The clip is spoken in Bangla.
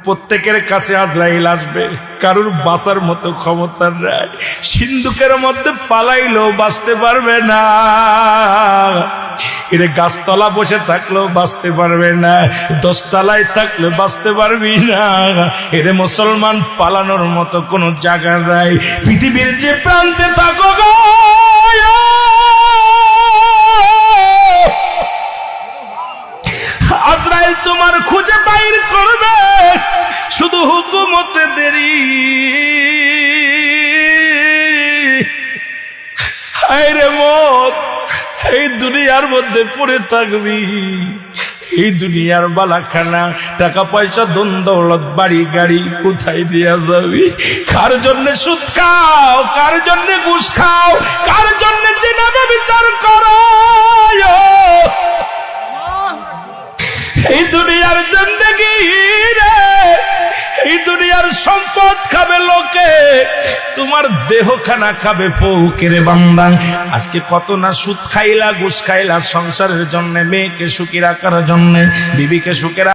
প্রত্যেকের কাছে আজরাইল আসবে, কারুর বাঁচার মতো ক্ষমতা নাই। সিন্ধুকের মধ্যে পালাইলেও বাঁচতে পারবে না, এর গাছতলা বসে থাকলেও বাঁচতে পারবে না, 10 তলায় থাকলে বাঁচতে পারবি না। এর মুসলমান পালানোর মতো কোনো জায়গা নাই। পৃথিবীর যে প্রান্তে থাকো গো, আজরাইল তোমার খুঁজে বাইর করবে, শুধু হুকুমতে দেরি। হায় রে মত, এই দুনিয়ার মধ্যে পড়ে থাকবি, এই দুনিয়ার বালাখানা, টাকা পয়সা ধন দৌলত বাড়ি গাড়ি কোথায় দিয়া যাবি? কার জন্য সুদ খাও, কার জন্য ঘুষ খাও, কার জন্য জিনাবে বিচার করো? এই দুনিয়ার জিন্দেগি রে, এই দুনিয়ার সম্পদ খাবে লোকে, তোমার দেহ খানা খাবে ফকিরে বান্দা। আজকে কত না সুদ খাইলা, ঘুষ খাইলা সংসারের জন্য, মেয়েকে সুখী রাখার জন্য, বিবিকে সুখে